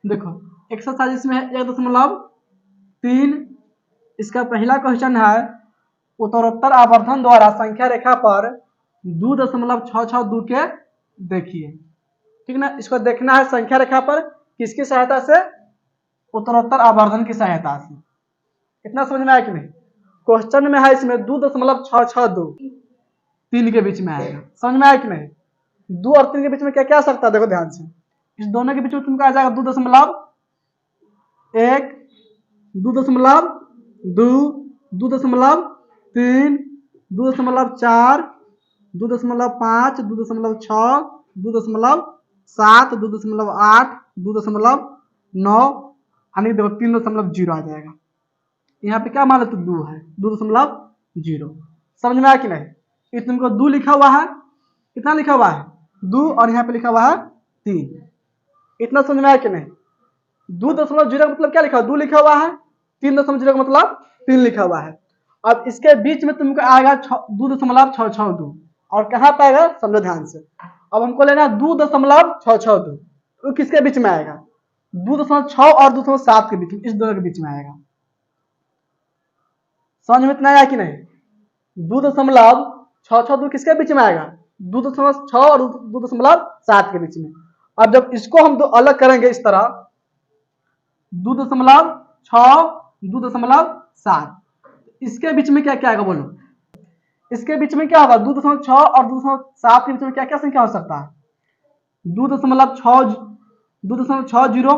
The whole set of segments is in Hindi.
देखो एक्सरसाइज इसमें है 1.3। इसका पहला क्वेश्चन है उत्तरोत्तर आवर्धन द्वारा संख्या रेखा पर 2.662 के देखिए। ठीक ना, इसको देखना है संख्या रेखा पर किसकी सहायता से, उत्तरोत्तर आवर्धन की सहायता से। इतना समझ में आया कि नहीं। क्वेश्चन में है इसमें 2.662 3 के बीच में आएगा। समझ में आया कि नहीं। 2 और 3 के बीच में क्या क्या आ सकता है, देखो ध्यान से। इस दोनों के बीच में तुमको आ जाएगा 2.1, 2.2, 2.3, 2.4, 2.5, 2.6, 2.7, 2.8, 2.9, यानी देखो 3.0 आ जाएगा। यहाँ पे क्या मान लो तो 2 है, 2.0। समझ में आया कि नहीं। ये तुमको 2 लिखा हुआ है, कितना लिखा हुआ है 2, और यहाँ पे लिखा हुआ है 3। इतना समझ में आया कि नहीं। 2.0 का मतलब क्या लिखा हुआ, 2 लिखा हुआ है, 3.0 का मतलब 3 लिखा हुआ है। अब इसके बीच में तुमको आएगा 2.662, और कहाँ पे आएगा समझो ध्यान से। अब हमको लेना 2.662, तो किसके बीच में आएगा, 2.6 और 2.7 के बीच में, इस दोनों के बीच में आएगा। समझ में इतना आया कि नहीं। 2.662 किसके बीच में आएगा, 2.6 और 2.7 के बीच में। अब जब इसको हम दो अलग करेंगे इस तरह, 2.6, 2.7, इसके बीच में क्या क्या आएगा बोलो। इसके बीच में क्या होगा, 2.6 और 2.7 के बीच में क्या क्या संख्या हो सकता है, 2.6, 2.60।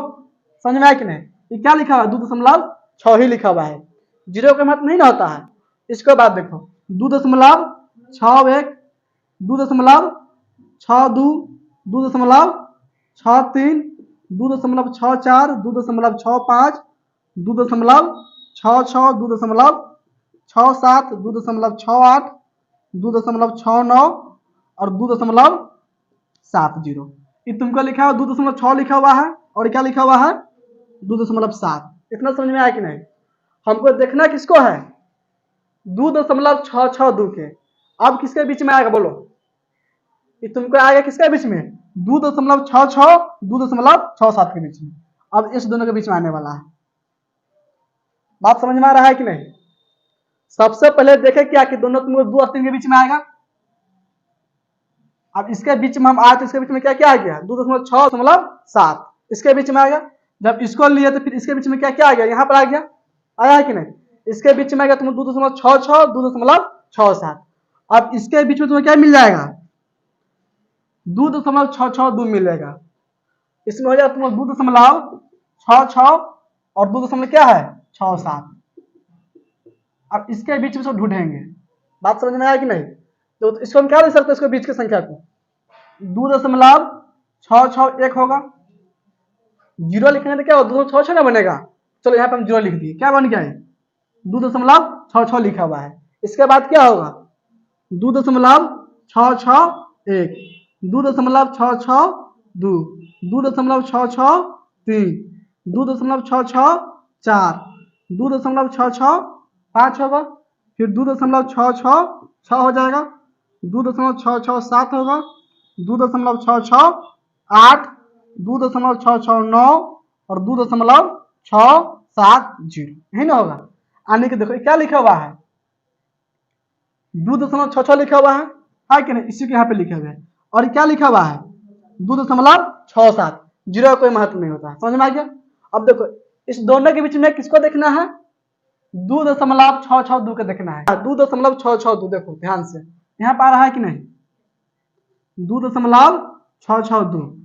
समझ में आया कि नहीं। ये क्या लिखा हुआ है, 2.6 ही लिखा हुआ है, जीरो का मतलब नहीं ना होता है। इसके बाद देखो 2.61, 2.62, 2.63, 2.64, 2.65, 2.66, 2.67, 2.68, 2.69 और 2.70। ये तुमको लिखा हुआ 2.6 लिखा हुआ है, और क्या लिखा हुआ है 2.7। इतना समझ में आया कि नहीं। हमको देखना किसको है, 2.662 के। अब किसके बीच में आएगा बोलो, ये तुमको आएगा किसके बीच में, 2.66, 2.67 के बीच में। अब इस दोनों के बीच में आने वाला है। बात समझ में आ रहा है कि नहीं। सबसे पहले देखे क्या कि दोनों तुमको 2 और 3 के बीच में आएगा। अब इसके बीच में हम आए तो इसके बीच में क्या क्या आ गया, 2.6.7 इसके बीच में आएगा। जब इसको लिए तो फिर इसके बीच में क्या क्या आ गया, यहाँ पर आ गया, आया है कि नहीं। इसके बीच में आ गया तुम 2.66, 2.67। अब इसके बीच में तुम्हें क्या मिल जाएगा, 2.662 मिलेगा। इसमें हो जाएगा तुम्हें 2.66 और 2 क्या है 67। अब इसके बीच में सब ढूंढेंगे। बात समझ में आया कि नहीं। तो इसको हम क्या लिख सकते हैं, इसके बीच की संख्या को 2.661 होगा। जीरो लिखेंगे तो क्या होगा, 2.66 ना बनेगा। चलो यहाँ पे हम जीरो लिख दिए, क्या बन गया है 2.66 लिखा हुआ है। इसके बाद क्या होगा 2.661, 2.662, 2.663, 2.664, 2.665 होगा। फिर 2.666 हो जाएगा, 2.667 होगा, 2.668, 2.669 और 2.670, यही ना होगा। आने के देखो क्या लिखा हुआ है, 2.66 लिखा हुआ है कि नहीं, इसी के यहाँ पे लिखा हुआ है। और क्या लिखा हुआ है 2.67, जीरो का कोई महत्व नहीं होता। समझ में आ गया। अब देखो इस दोनों के बीच में किसको देखना है, 2.662 को देखना है। 2.662 देखो ध्यान से, यहाँ पर आ रहा है कि नहीं 2.662।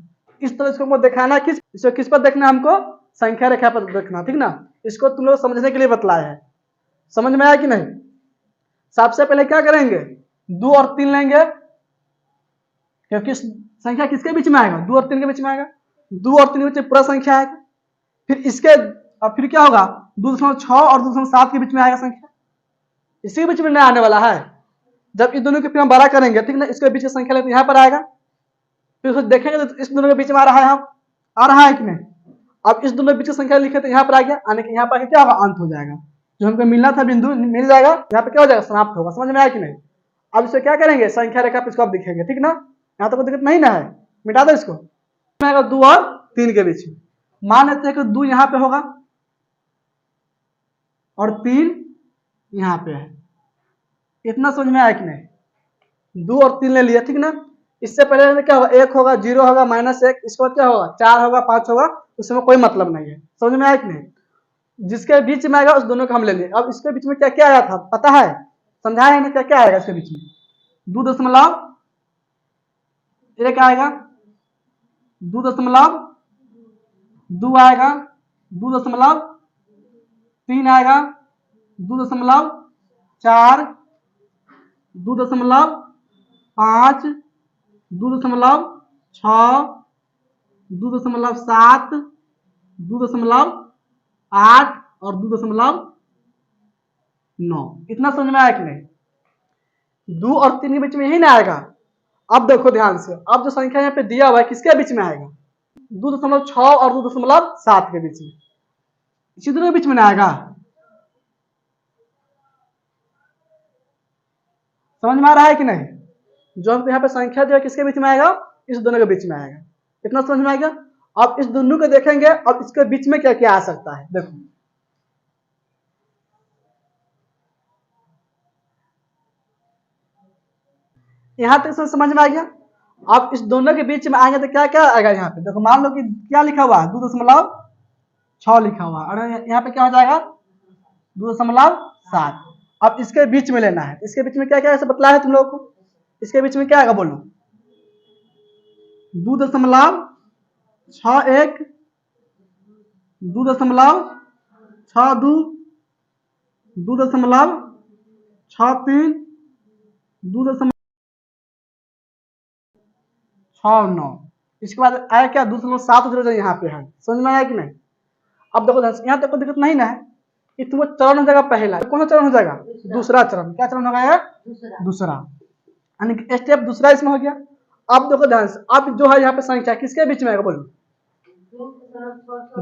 इस तरह इसको दिखाना किस, इसको किस पर देखना है हमको, संख्या रेखा पर देखना। ठीक ना, इसको तुम लोग समझने के लिए बतलाया है। समझ में आया कि नहीं। सबसे पहले क्या करेंगे, 2 और 3 लेंगे, क्योंकि संख्या किसके बीच में आएगा, 2 और 3 के बीच में आएगा। 2 और 3 के बीच में पूरा संख्या आएगा। फिर इसके फिर क्या होगा 2.6 और 2.7 के बीच में आएगा संख्या, इसी के बीच में नहीं आने वाला है। जब इस दोनों के फिर हम बड़ा करेंगे, ठीक ना, इसके बीच की संख्या लेते यहाँ पर आएगा। फिर उसको देखेंगे तो इस दोनों के बीच में आ रहा है, हम आ रहा है कि नहीं। अब इस दोनों के बीच की संख्या लिखे तो यहाँ पर आ गया, आने के यहाँ पर क्या होगा, अंत हो जाएगा। जो हमको मिलना था बिंदु मिल जाएगा, यहाँ पे क्या हो जाएगा, समाप्त होगा। समझ में आया कि नहीं। अब इसे क्या करेंगे, संख्या रेखा पे इसको अब दिखेंगे। ठीक ना, यहाँ तो कोई दिक्कत नहीं ना है, मिटा दो इसको। 2 और 3 के बीच में मान लेते हैं कि 2 यहाँ पे होगा और 3 यहाँ पे है। इतना समझ में आया कि नहीं? 2 और 3 ले लिया, ठीक ना। इससे पहले क्या होगा, 1 होगा, 0 होगा, -1, इसके बाद क्या होगा, 4 होगा, 5 होगा, उसमें कोई मतलब नहीं है। समझ में आया कि नहीं? जिसके बीच में आएगा उस दोनों को हम ले लेंगे। अब इसके बीच में क्या क्या आया था पता है, समझाया है ना, क्या क्या आएगा इसके बीच में? 2.1 आएगा, 2.2 आएगा, 2.3 आएगा, 2.4, 2.5, 2.6, 2.7, 2.8 और 2.9। इतना समझ में आया कि नहीं? 2 और 3 के बीच में यही ना आएगा। अब देखो ध्यान से, अब जो संख्या यहाँ पे दिया हुआ है किसके बीच में आएगा? 2.6 और 2.7 के बीच में, इसी दोनों के बीच में ना आएगा। समझ में आ रहा है कि नहीं? जो हमको यहाँ पे संख्या दिया किसके बीच में आएगा? इस दोनों के बीच में आएगा। इतना समझ में आएगा। अब इस दोनों को देखेंगे, अब इसके बीच में क्या क्या आ सकता है, देखो। यहाँ तक समझ में आ गया। अब इस दोनों के बीच में आएंगे तो क्या क्या आएगा यहाँ पे? देखो मान लो कि क्या लिखा हुआ है, 2.6 लिखा हुआ है, और यहाँ पे क्या हो जाएगा, 2.7। अब इसके बीच में लेना है। इसके बीच में क्या क्या ऐसे बतलाया है तुम लोगों को? इसके बीच में क्या आएगा बोलो? 2.61, 2.62, 2.63, 2.69। इसके बाद आया क्या, 2.7 यहाँ पे है। समझ में आया कि नहीं? अब देखो यहाँ तक कोई दिक्कत नहीं ना है। कि तुम्हें चरण हो जाएगा पहला, कौन सा चरण हो जाएगा? दूसरा चरण। क्या चरण होगा? दूसरा, यानी कि स्टेप दूसरा इसमें हो गया। अब देखो ध्यान से, अब जो है यहाँ पे संख्या किसके बीच में आएगा बोलो?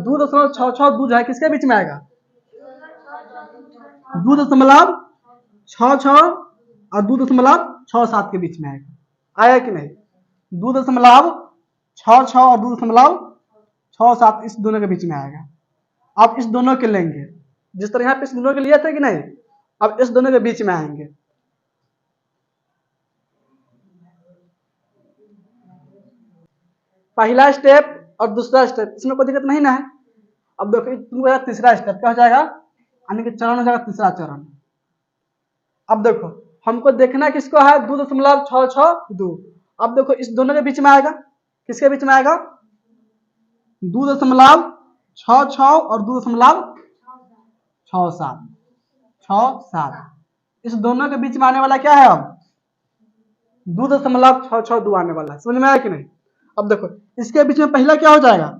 2.66 जो है किसके बीच में आएगा? 2.66 और 2.67 के बीच में आएगा। आया कि नहीं? 2.66 और 2.67 इस दोनों के बीच में आएगा। अब इस दोनों के लेंगे, जिस तरह यहाँ पे इस दोनों के लिए थे कि नहीं, अब इस दोनों के बीच में आएंगे। पहला स्टेप और दूसरा स्टेप, इसमें कोई दिक्कत नहीं ना है। अब देखो तुमको तीसरा स्टेप क्या हो जाएगा, यानी कि चरण हो जाएगा तीसरा चरण। अब देखो हमको देखना किसको है, 2.662। अब देखो इस दोनों के बीच में आएगा, किसके बीच में आएगा? 2.66 और 2.67। इस दोनों के बीच में आने वाला क्या है? अब 2.662 आने वाला है। समझ में आया कि नहीं? अब देखो इसके बीच में पहला क्या हो जाएगा,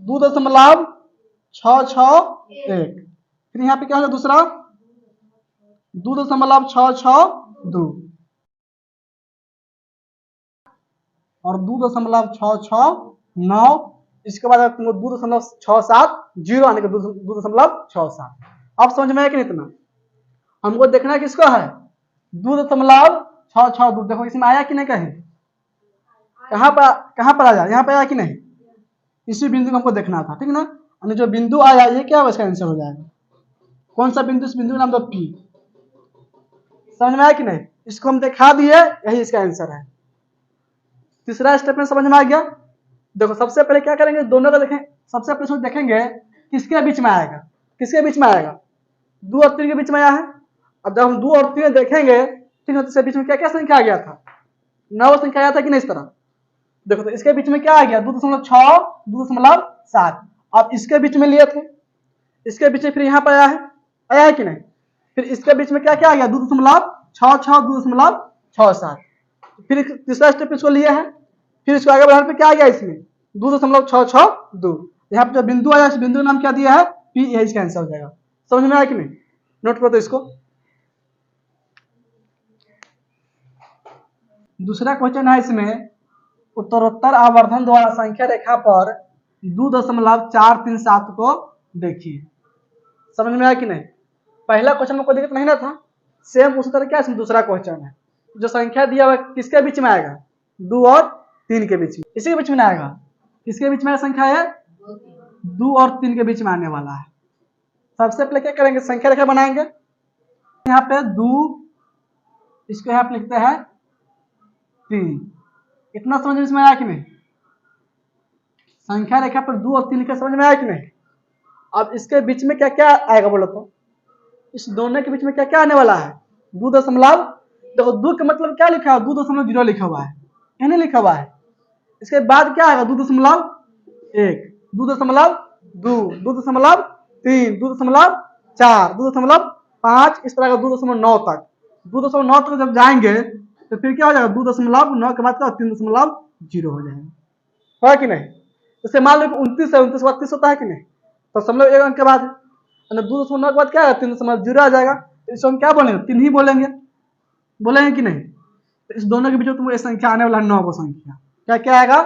2.661। फिर यहाँ पे क्या हो जाएगा दूसरा, 2.662 और 2.669। इसके बाद तुमको 2.670 आने का 2.67। अब समझ में आया कि नहीं? इतना हमको देखना किसको है, 2.662। देखो इसमें आया कि नहीं? कहीं कहाँ पर आया? यहाँ पे आया कि नहीं? इसी बिंदु को हमको देखना था, ठीक ना। यानी जो बिंदु आया ये क्या है, इसका आंसर हो जाएगा। कौन सा बिंदु? इस बिंदु का नाम दो P। समझ में आया कि नहीं? इसको हम दिखा दिए, यही इसका आंसर है। तीसरा स्टेप में समझ में आ गया। देखो सबसे पहले क्या करेंगे, दोनों को देखें। सबसे पहले देखेंगे किसके बीच में आएगा, किसके बीच में आएगा? 2 और 3 के बीच में आया है। अब जब हम 2 और 3 देखेंगे, ठीक है, तो इसके बीच में क्या क्या संख्या आ गया था? 9 संख्या आया था कि नहीं? इस तरह देखो, तो इसके बीच में क्या आ गया, 2.6, 2.7। अब इसके बीच में लिए थे, इसके बीच में फिर यहाँ पर आया है कि नहीं? फिर इसके बीच में क्या क्या आ गया, 2.66, 2.67। फिर तीसरा स्टेप इसको लिया है, फिर इसको आगे बढ़ाने पे क्या आ गया, इसमें 2.662। यहाँ पे जो बिंदु आया, इस बिंदु का नाम क्या दिया है, P। यही इसका आंसर हो जाएगा। समझ में आया कि नहीं? नोट करो तो इसको। दूसरा क्वेश्चन है इसमें, उत्तरोत्तर आवर्धन द्वारा संख्या रेखा पर 2.437 को देखिए। समझ में आया कि नहीं? पहला क्वेश्चन में कोई दिक्कत नहीं ना था। सेम उसी तरह क्या इसमें दूसरा क्वेश्चन है, जो संख्या दिया हुआ किसके बीच में आएगा, 2 और 3 के बीच में, इसी के बीच में आएगा। किसके बीच में संख्या है? 2 और 3 के बीच में आने वाला है। सबसे पहले क्या करेंगे? संख्या रेखा बनाएंगे। यहाँ पे 2, इसको यहाँ पे लिखते हैं 3। इतना समझ में आया कि नहीं? संख्या रेखा पर 2 और 3 लिखा, समझ में आया कि नहीं? अब इसके बीच में क्या क्या आएगा बोलो तो? इस दोनों के बीच में क्या क्या आने वाला है? 2 दशमलव, देखो 2 का मतलब क्या लिखा है? 2.0 लिखा हुआ है, ये नहीं लिखा हुआ है। इसके बाद क्या आएगा? 2.1, 2.2, 2.3, 2.4, 2.5, इस तरह का 2.9 तक। 2.9 तक जब जाएंगे तो फिर क्या हो जाएगा? 2.9 के बाद 3.0 हो जाएगा, है कि नहीं? जैसे मान लो 29 है, 29 के बाद 30 होता है कि नहीं? तो समझ लो 1 अंक के बाद 2.9 के बाद क्या है? 3.0 आ जाएगा। तो इसको हम क्या बोलेंगे? 3 ही बोलेंगे, बोलेंगे कि नहीं? तो इस दोनों के बीच में तुमको संख्या आने वाला है 9 को संख्या। क्या क्या आएगा?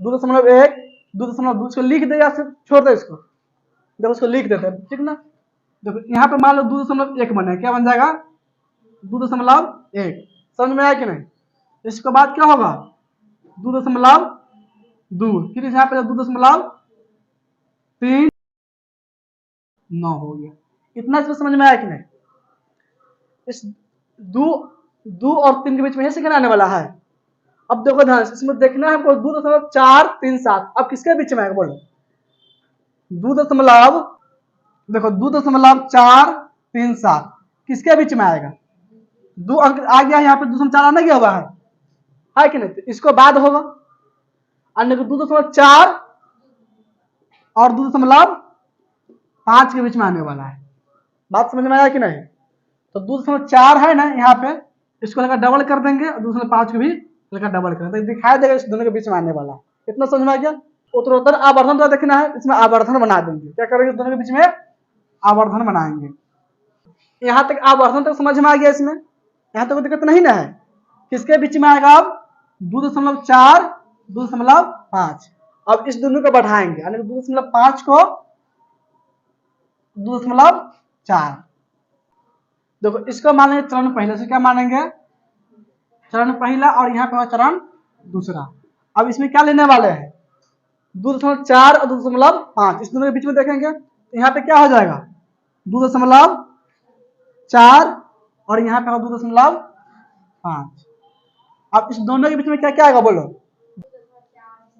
2.1, 2.2, इसको लिख दे या फिर छोड़ दे इसको? देखो उसको लिख देते हैं, ठीक ना? देखो यहाँ पे मान लो 2.1 बने, क्या बन जाएगा? 2.1। समझ में आया कि नहीं? इसके बाद क्या होगा? 2.2, फिर यहाँ पे 2.3, 9 हो गया। इतना इसमें समझ में आया कि नहीं? इस 2 और 3 के बीच में सेकंड आने वाला है। अब देखो ध्यान से, इसमें देखना है हमको 2.437। अब किसके बीच में आएगा बोलो? 2 दशमलव, देखो 2.437 किसके बीच में आएगा? 2 अंक आ गया यहाँ पे, 2.4 आना गया हुआ है कि नहीं? तो इसको बाद होगा, अन्य 2.4 और 2.5 के बीच में आने वाला है। बात समझ में आया कि नहीं? तो 2.4 है ना यहाँ पे, इसको लगा डबल कर देंगे और 2.5 को भी लगा डबल कर देंगे, दिखाई देगा इस दोनों के बीच में आने वाला है। इतना समझ में आ गया? उत्तरोत्तर आवर्धन तो देखना है, इसमें आवर्धन बना देंगे। क्या करेंगे? दोनों के बीच में आवर्धन बनाएंगे। यहाँ तक आवर्धन तक समझ में आ गया? इसमें यहाँ तक कोई दिक्कत नहीं ना है? किसके बीच में आएगा? अब 2.4, 2.5। अब इस दोनों को बढ़ाएंगे, यानी 2.5 को 2.4। देखो इसको मानेंगे चरण पहले से, क्या मानेंगे? चरण पहला, और यहाँ पे चरण दूसरा। अब इसमें क्या लेने वाले हैं? 2.4 और 2.5, इस दोनों के बीच में देखेंगे तो यहाँ पे क्या हो जाएगा? 2.4 और यहाँ पे 2.5। अब इस दोनों के बीच में क्या क्या आएगा बोलो?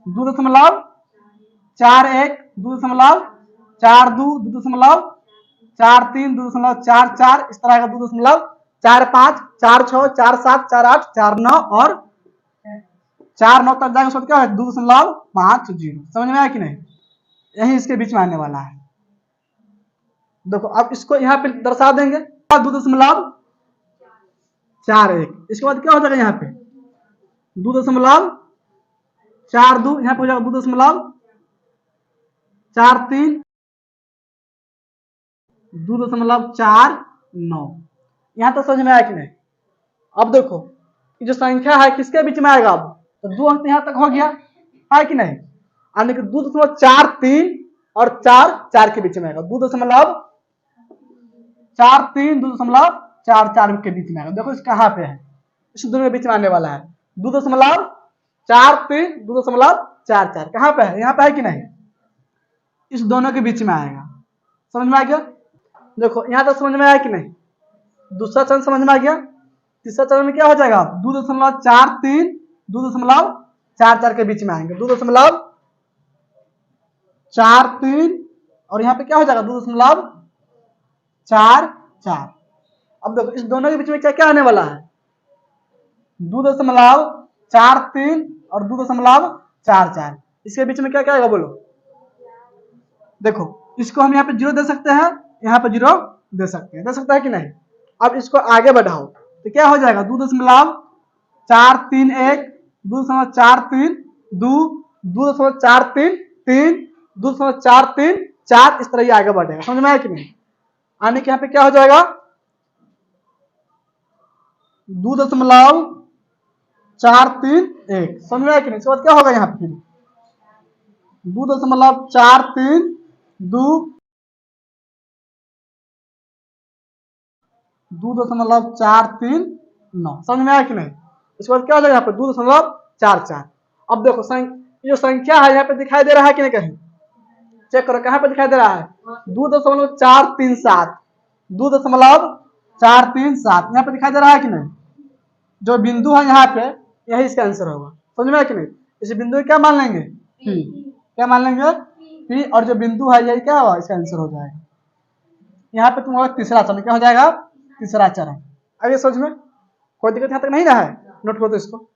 2.41, 2.42, 2.43, 2.44, इस तरह का 2.45, 46, 47, 48, 49 और 49 तक जाएगा। क्या है? 2.50। समझ में आया कि नहीं? यही इसके बीच में आने वाला है। देखो अब इसको यहाँ पे दर्शा देंगे 2.41। इसके बाद क्या हो जाएगा? यहाँ पे 2.42, यहाँ पे हो जाएगा 2.43, 2.49। यहाँ तक समझ में आया कि नहीं? अब देखो ये जो संख्या है किसके बीच में आएगा? अब तो 2 अंक यहाँ तक हो गया, है कि नहीं? यानी कि 2.43 और 4 के बीच में आएगा। 2.43, 2.44 के बीच में आएगा। देखो इस कहाँ पे है? इस दोनों के बीच में आने वाला है। 2.43, 2.44 कहाँ पे है? यहाँ पे है कि नहीं? इस दोनों के बीच में आएगा। समझ में आ गया? देखो यहाँ तक समझ में आया कि नहीं? दूसरा चरण समझ में आ गया। तीसरा चरण में क्या हो जाएगा? 2.43, 2.44 के बीच में आएंगे। 2.43 और यहाँ पे क्या हो जाएगा? 2.44। अब देखो इस दोनों के बीच में क्या क्या आने वाला है? 2.43 और 2.44, इसके बीच में क्या क्या आएगा बोलो? देखो इसको हम यहाँ पे 0 दे सकते हैं, यहाँ पे 0 दे सकते हैं, दे सकता है कि नहीं? अब इसको आगे बढ़ाओ तो क्या हो जाएगा? 2.431, 2.432, 2.433, 2.434, इस तरह ये आगे बढ़ेगा। समझ में आया कि नहीं? आने के यहाँ पे क्या हो जाएगा? 2.431। समझ में आया कि नहीं? इसके बाद क्या होगा? यहाँ पे 2.432, 2.439। समझ में आया कि नहीं? इसके बाद क्या हो जाएगा? यहाँ पे 2.44। अब देखो ये जो संख्या है यहाँ पे दिखाई दे रहा है कि नहीं कहीं? चेक करो कहाँ पे दिखाई दे रहा है? 2.437 2.437 यहाँ पे दिखाई दे रहा है कि नहीं? जो बिंदु है यहाँ पे यही इसका आंसर होगा। समझ में आया कि नहीं? इस बिंदु को क्या मान लेंगे? पी। क्या मान लेंगे? पी। और जो बिंदु है यही क्या होगा? इसका आंसर हो जाएगा। यहाँ पे तुम्हारा तीसरा चरण क्या हो जाएगा? तीसरा चरण। आइए समझ में, कोई दिक्कत यहाँ तक नहीं ना है? नोट करो तो इसको।